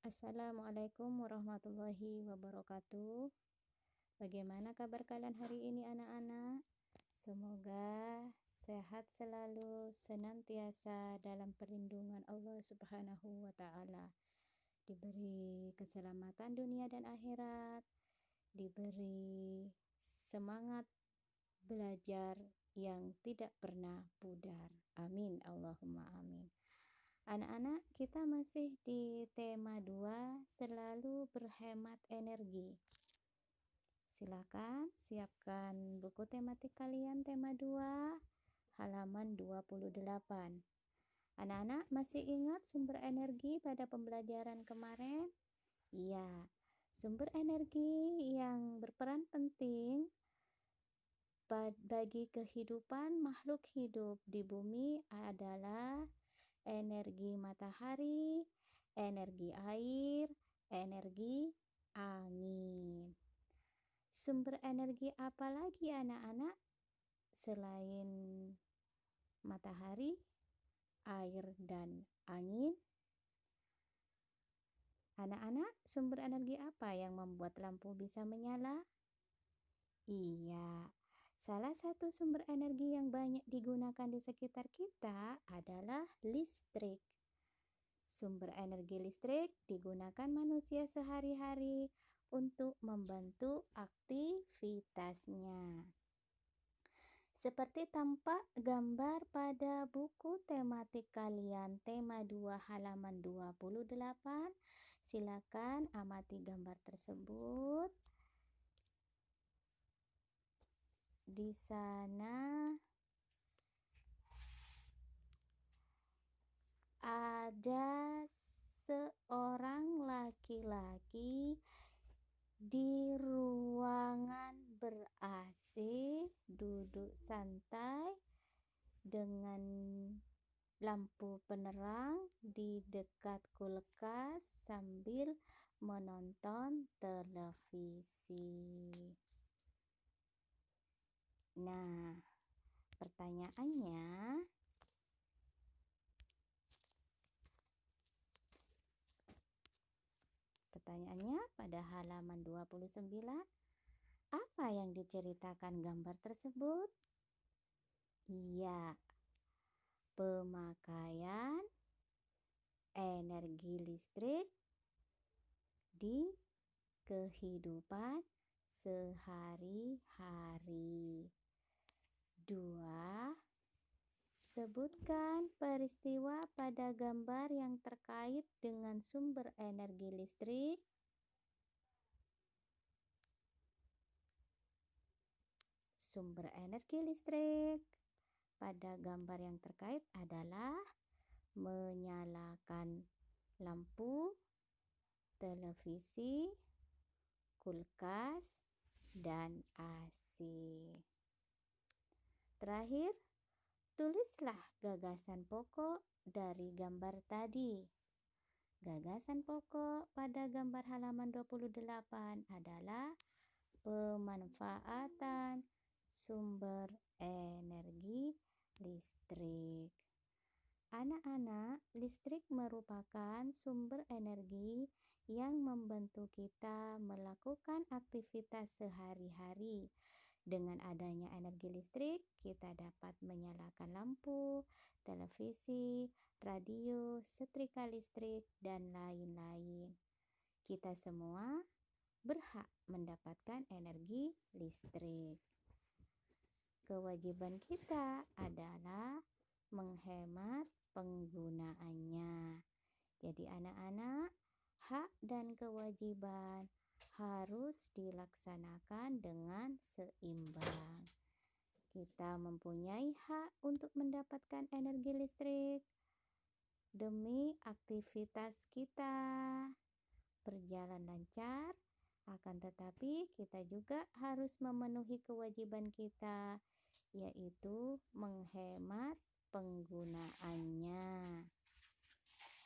Assalamualaikum warahmatullahi wabarakatuh. Bagaimana kabar kalian hari ini anak-anak? Semoga sehat selalu, senantiasa dalam perlindungan Allah Subhanahu wa Ta'ala. Diberi keselamatan dunia dan akhirat, diberi semangat belajar yang tidak pernah pudar. Amin, Allahumma amin. Anak-anak, kita masih di tema 2, selalu berhemat energi. Silakan siapkan buku tematik kalian, tema 2, halaman 28. Anak-anak masih ingat sumber energi pada pembelajaran kemarin? Iya, sumber energi yang berperan penting bagi kehidupan makhluk hidup di bumi adalah energi matahari, energi air, energi angin. Sumber energi apa lagi anak-anak selain matahari, air, dan angin? Anak-anak, sumber energi apa yang membuat lampu bisa menyala? Iya, salah satu sumber energi yang banyak digunakan di sekitar kita adalah listrik. Sumber energi listrik digunakan manusia sehari-hari untuk membantu aktivitasnya. Seperti tampak gambar pada buku tematik kalian, tema 2 halaman 28. Silakan amati gambar tersebut. Di sana ada seorang laki-laki di ruangan ber-AC, duduk santai dengan lampu penerang di dekat kulkas sambil menonton televisi. Nah, pertanyaannya, pada halaman 29, apa yang diceritakan gambar tersebut? Iya, pemakaian energi listrik di kehidupan sehari-hari. 2. Sebutkan peristiwa pada gambar yang terkait dengan sumber energi listrik. Sumber energi listrik pada gambar yang terkait adalah menyalakan lampu, televisi, kulkas, dan AC. Terakhir, tulislah gagasan pokok dari gambar tadi. Gagasan pokok pada gambar halaman 28 adalah pemanfaatan sumber energi listrik. Anak-anak, listrik merupakan sumber energi yang membantu kita melakukan aktivitas sehari-hari. Dengan adanya energi listrik, kita dapat menyalakan lampu, televisi, radio, setrika listrik, dan lain-lain. Kita semua berhak mendapatkan energi listrik. Kewajiban kita adalah menghemat penggunaannya. Jadi anak-anak, hak dan kewajiban harus dilaksanakan dengan seimbang. Kita mempunyai hak untuk mendapatkan energi listrik demi aktivitas kita berjalan lancar, akan tetapi kita juga harus memenuhi kewajiban kita, yaitu menghemat penggunaannya.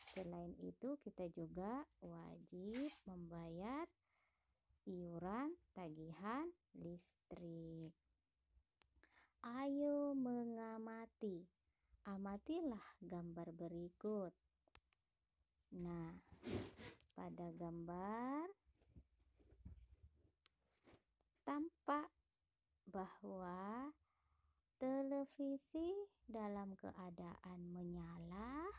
Selain itu, kita juga wajib membayar iuran tagihan listrik. Ayo mengamati. Amatilah gambar berikut. Nah, Pada gambar tampak bahwa televisi dalam keadaan menyala,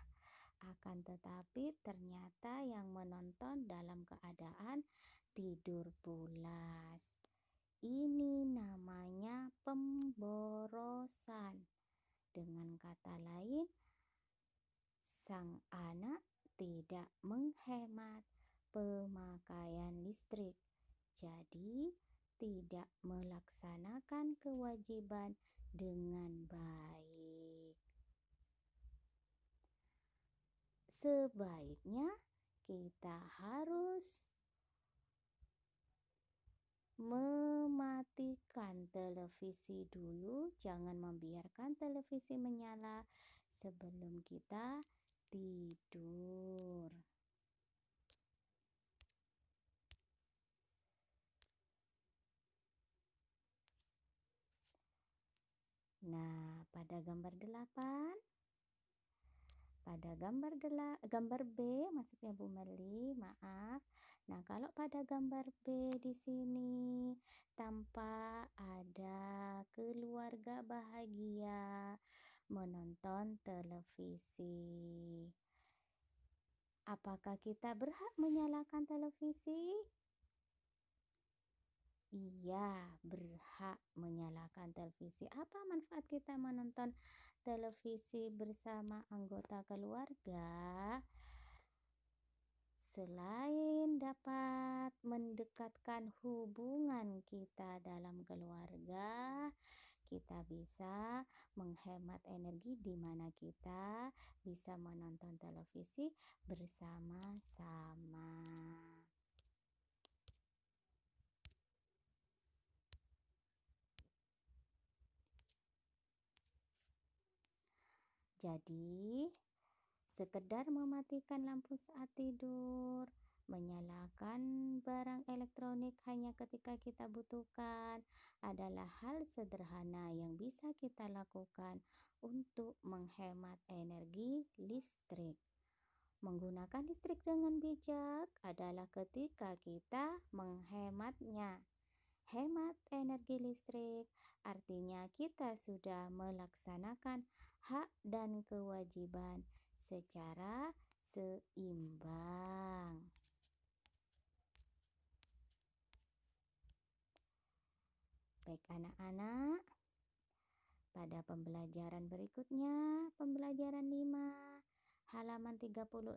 akan tetapi ternyata yang menonton dalam keadaan tidur pulas. Ini namanya pemborosan. Dengan kata lain, sang anak tidak menghemat pemakaian listrik, jadi tidak melaksanakan kewajiban dengan baik. Sebaiknya kita harus mematikan televisi dulu, jangan membiarkan televisi menyala sebelum kita tidur. Nah, pada gambar 8, pada gambar B, maksudnya Bu Merli, maaf. Nah, kalau pada gambar B di sini tampak ada keluarga bahagia menonton televisi. Apakah kita berhak menyalakan televisi? Iya, berhak menyalakan televisi. Apa manfaat kita menonton televisi bersama anggota keluarga? Selain dapat mendekatkan hubungan kita dalam keluarga, kita bisa menghemat energi di mana kita bisa menonton televisi bersama-sama. Jadi, sekedar mematikan lampu saat tidur, menyalakan barang elektronik hanya ketika kita butuhkan adalah hal sederhana yang bisa kita lakukan untuk menghemat energi listrik. Menggunakan listrik dengan bijak adalah ketika kita menghematnya. Hemat energi listrik artinya kita sudah melaksanakan hak dan kewajiban secara seimbang. Baik anak-anak, pada pembelajaran berikutnya, pembelajaran 5, halaman 36.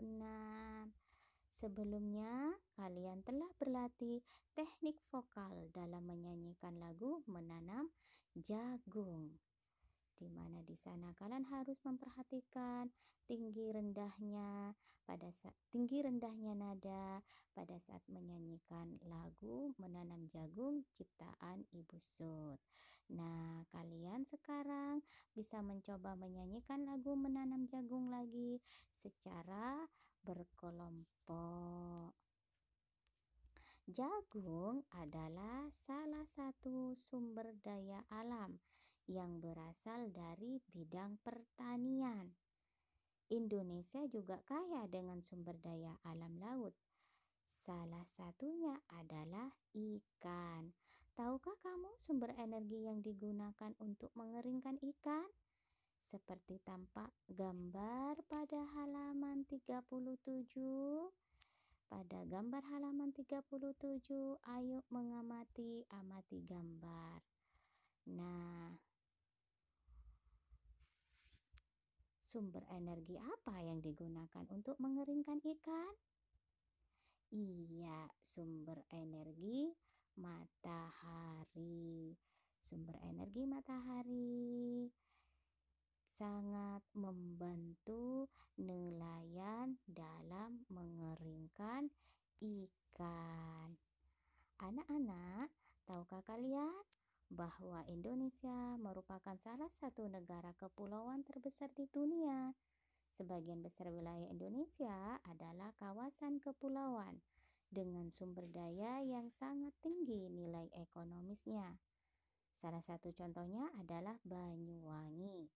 Sebelumnya, kalian telah berlatih teknik vokal dalam menyanyikan lagu Menanam Jagung, di mana di sana kalian harus memperhatikan tinggi rendahnya nada pada saat menyanyikan lagu Menanam Jagung ciptaan Ibu Sud. Nah, kalian sekarang bisa mencoba menyanyikan lagu Menanam Jagung lagi secara berkelompok. Jagung adalah salah satu sumber daya alam yang berasal dari bidang pertanian. Indonesia juga kaya dengan sumber daya alam laut. Salah satunya adalah ikan. Tahukah kamu sumber energi yang digunakan untuk mengeringkan ikan? Seperti tampak gambar pada halaman 37. Pada gambar halaman 37, ayo amati gambar. Nah, sumber energi apa yang digunakan untuk mengeringkan ikan? Iya, sumber energi matahari. Sumber energi matahari sangat membantu nelayan dalam mengeringkan ikan. Anak-anak, tahukah kalian bahwa Indonesia merupakan salah satu negara kepulauan terbesar di dunia? Sebagian besar wilayah Indonesia adalah kawasan kepulauan dengan sumber daya yang sangat tinggi nilai ekonomisnya. Salah satu contohnya adalah Banyuwangi.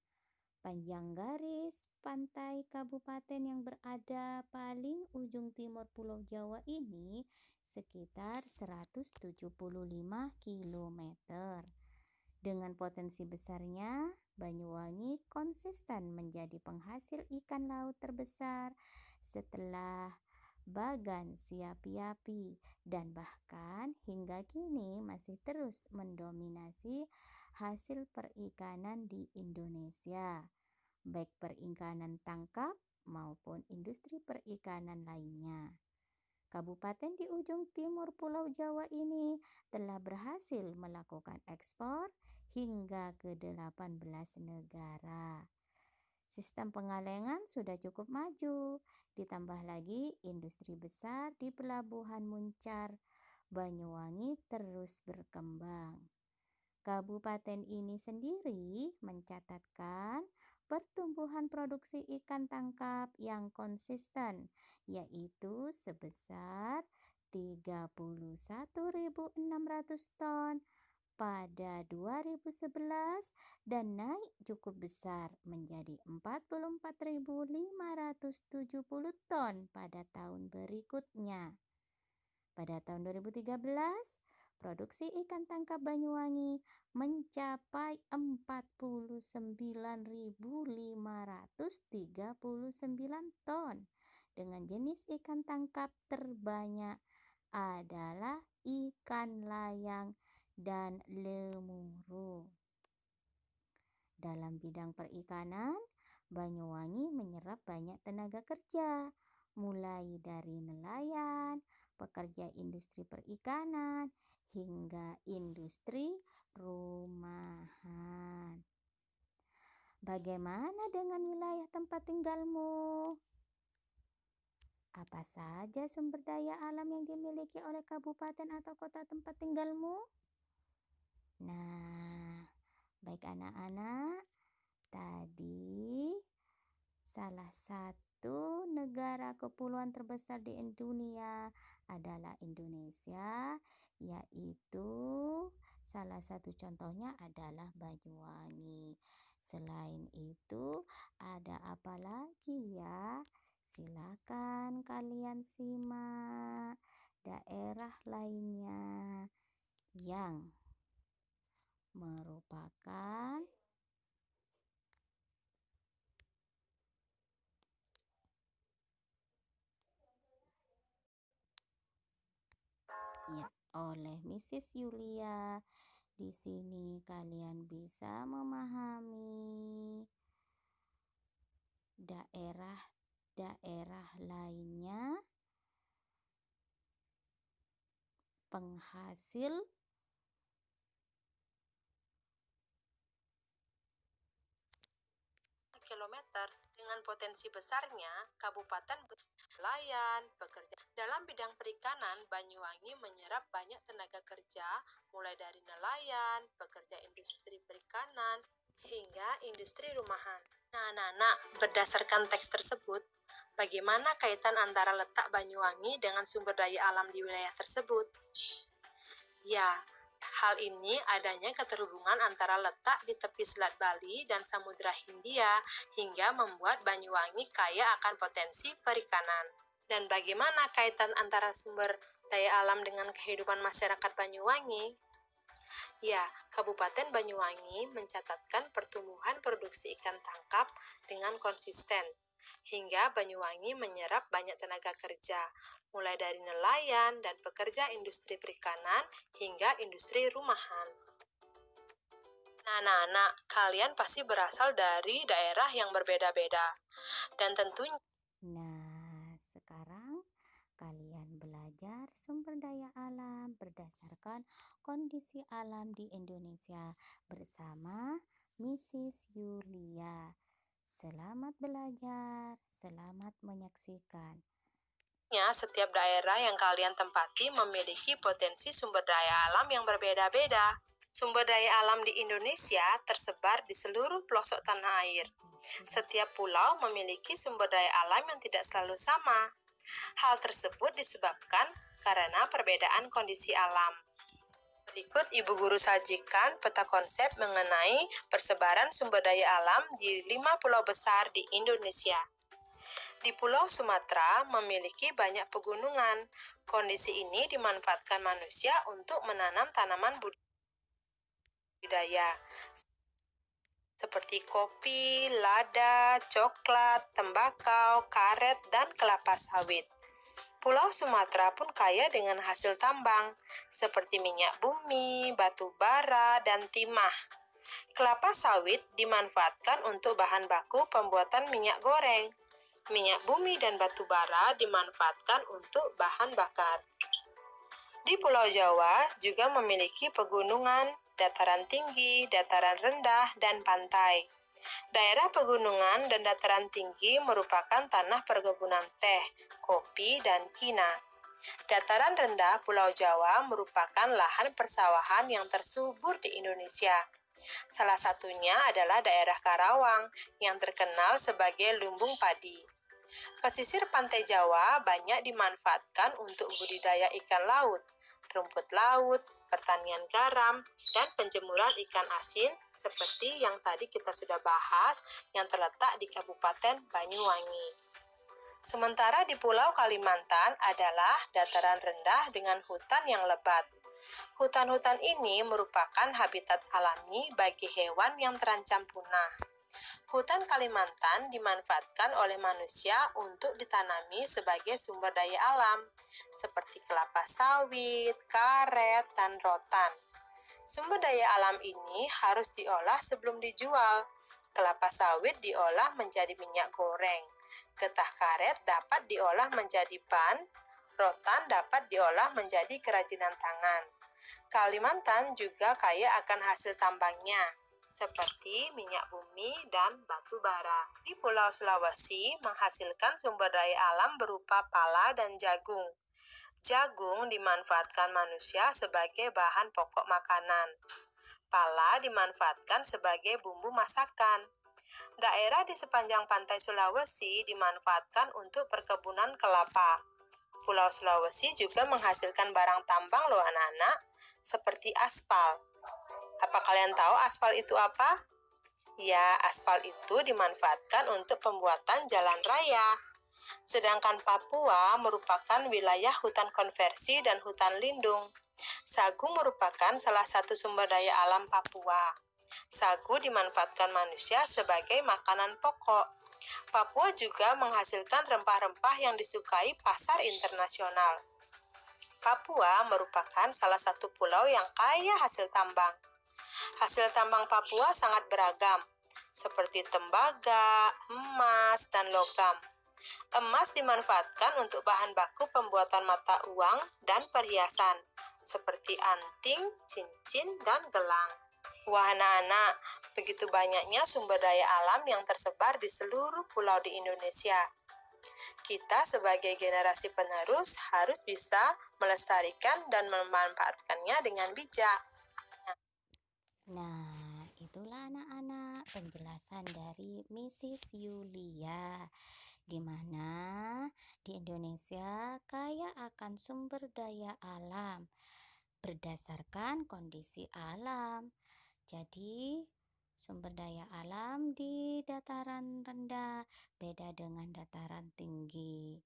Panjang garis pantai kabupaten yang berada paling ujung timur luar Pulau Jawa ini sekitar 175 km. Dengan potensi besarnya, Banyuwangi konsisten menjadi penghasil ikan laut terbesar setelah Bagan Siapi-Api dan bahkan hingga kini masih terus mendominasi hasil perikanan di Indonesia, baik perikanan tangkap maupun industri perikanan lainnya. Kabupaten di ujung timur Pulau Jawa ini telah berhasil melakukan ekspor hingga ke 18 negara. Sistem pengalengan sudah cukup maju, ditambah lagi industri besar di Pelabuhan Muncar, Banyuwangi terus berkembang. Kabupaten ini sendiri mencatatkan pertumbuhan produksi ikan tangkap yang konsisten, yaitu sebesar 31.600 ton pada 2011 dan naik cukup besar menjadi 44.570 ton pada tahun berikutnya. Pada tahun 2013, produksi ikan tangkap Banyuwangi mencapai 49.539 ton dengan jenis ikan tangkap terbanyak adalah ikan layang dan lemuru. Dalam bidang perikanan, Banyuwangi menyerap banyak tenaga kerja, mulai dari nelayan, pekerja industri perikanan, hingga industri rumahan. Bagaimana dengan wilayah tempat tinggalmu? Apa saja sumber daya alam yang dimiliki oleh kabupaten atau kota tempat tinggalmu? Nah, baik anak-anak, tadi salah satu negara kepulauan terbesar di dunia adalah Indonesia, yaitu salah satu contohnya adalah Banyuwangi. Selain itu, ada apa lagi ya? Silakan kalian simak daerah lainnya yang merupakan oleh Mrs. Yulia. Di sini kalian bisa memahami daerah-daerah lainnya penghasil kilometer dengan potensi besarnya kabupaten nelayan, pekerja. Dalam bidang perikanan, Banyuwangi menyerap banyak tenaga kerja, mulai dari nelayan, pekerja industri perikanan, hingga industri rumahan. Nah, anak-anak, berdasarkan teks tersebut, bagaimana kaitan antara letak Banyuwangi dengan sumber daya alam di wilayah tersebut? Ya, hal ini adanya keterhubungan antara letak di tepi Selat Bali dan Samudra Hindia hingga membuat Banyuwangi kaya akan potensi perikanan. Dan bagaimana kaitan antara sumber daya alam dengan kehidupan masyarakat Banyuwangi? Ya, Kabupaten Banyuwangi mencatatkan pertumbuhan produksi ikan tangkap dengan konsisten, hingga Banyuwangi menyerap banyak tenaga kerja, mulai dari nelayan dan pekerja industri perikanan hingga industri rumahan. Nah, anak-anak, kalian pasti berasal dari daerah yang berbeda-beda, dan tentunya. Nah, sekarang kalian belajar sumber daya alam berdasarkan kondisi alam di Indonesia bersama Mrs. Yulia. Selamat belajar, selamat menyaksikan. Setiap daerah yang kalian tempati memiliki potensi sumber daya alam yang berbeda-beda. Sumber daya alam di Indonesia tersebar di seluruh pelosok tanah air. Setiap pulau memiliki sumber daya alam yang tidak selalu sama. Hal tersebut disebabkan karena perbedaan kondisi alam. Berikut Ibu Guru sajikan peta konsep mengenai persebaran sumber daya alam di 5 pulau besar di Indonesia. Di Pulau Sumatera memiliki banyak pegunungan. Kondisi ini dimanfaatkan manusia untuk menanam tanaman budidaya seperti kopi, lada, coklat, tembakau, karet, dan kelapa sawit. Pulau Sumatera pun kaya dengan hasil tambang, seperti minyak bumi, batu bara, dan timah. Kelapa sawit dimanfaatkan untuk bahan baku pembuatan minyak goreng. Minyak bumi dan batu bara dimanfaatkan untuk bahan bakar. Di Pulau Jawa juga memiliki pegunungan, dataran tinggi, dataran rendah, dan pantai. Daerah pegunungan dan dataran tinggi merupakan tanah perkebunan teh, kopi, dan kina. Dataran rendah Pulau Jawa merupakan lahan persawahan yang tersubur di Indonesia. Salah satunya adalah daerah Karawang yang terkenal sebagai lumbung padi. Pesisir pantai Jawa banyak dimanfaatkan untuk budidaya ikan laut, rumput laut, pertanian garam, dan penjemuran ikan asin seperti yang tadi kita sudah bahas yang terletak di Kabupaten Banyuwangi. Sementara di Pulau Kalimantan adalah dataran rendah dengan hutan yang lebat. Hutan-hutan ini merupakan habitat alami bagi hewan yang terancam punah. Hutan Kalimantan dimanfaatkan oleh manusia untuk ditanami sebagai sumber daya alam, seperti kelapa sawit, karet, dan rotan. Sumber daya alam ini harus diolah sebelum dijual. Kelapa sawit diolah menjadi minyak goreng. Getah karet dapat diolah menjadi ban, rotan dapat diolah menjadi kerajinan tangan. Kalimantan juga kaya akan hasil tambangnya, seperti minyak bumi dan batu bara. Di Pulau Sulawesi menghasilkan sumber daya alam berupa pala dan jagung. Jagung dimanfaatkan manusia sebagai bahan pokok makanan. Pala dimanfaatkan sebagai bumbu masakan. Daerah di sepanjang pantai Sulawesi dimanfaatkan untuk perkebunan kelapa. Pulau Sulawesi juga menghasilkan barang tambang loh anak-anak, seperti aspal. Apa kalian tahu aspal itu apa? Ya, aspal itu dimanfaatkan untuk pembuatan jalan raya. Sedangkan Papua merupakan wilayah hutan konversi dan hutan lindung. Sagu merupakan salah satu sumber daya alam Papua. Sagu dimanfaatkan manusia sebagai makanan pokok. Papua juga menghasilkan rempah-rempah yang disukai pasar internasional. Papua merupakan salah satu pulau yang kaya hasil tambang. Hasil tambang Papua sangat beragam, seperti tembaga, emas, dan logam. Emas dimanfaatkan untuk bahan baku pembuatan mata uang dan perhiasan, seperti anting, cincin, dan gelang. Wah anak-anak, begitu banyaknya sumber daya alam yang tersebar di seluruh pulau di Indonesia. Kita sebagai generasi penerus harus bisa melestarikan dan memanfaatkannya dengan bijak. Nah, itulah anak-anak penjelasan dari Mrs. Yulia. Gimana di Indonesia kaya akan sumber daya alam berdasarkan kondisi alam. Jadi, sumber daya alam di dataran rendah beda dengan dataran tinggi.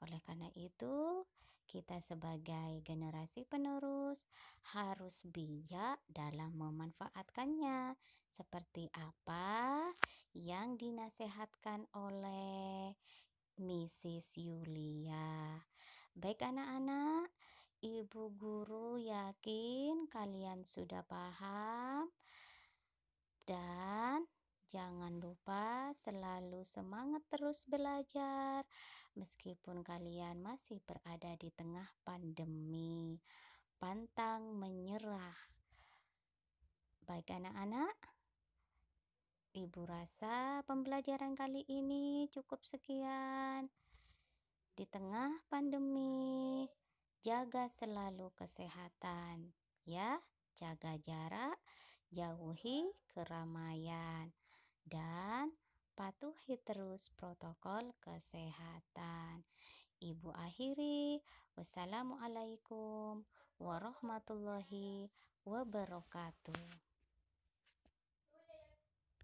Oleh karena itu, kita sebagai generasi penerus harus bijak dalam memanfaatkannya, seperti apa yang dinasehatkan oleh Mrs. Yulia. Baik anak-anak, Ibu Guru yakin kalian sudah paham dan jangan lupa selalu semangat terus belajar meskipun kalian masih berada di tengah pandemi. Pantang menyerah. Baik anak-anak, Ibu rasa pembelajaran kali ini cukup sekian. Di tengah pandemi, jaga selalu kesehatan, ya. Jaga jarak, jauhi keramaian, dan patuhi terus protokol kesehatan. Ibu akhiri, wassalamualaikum warahmatullahi wabarakatuh.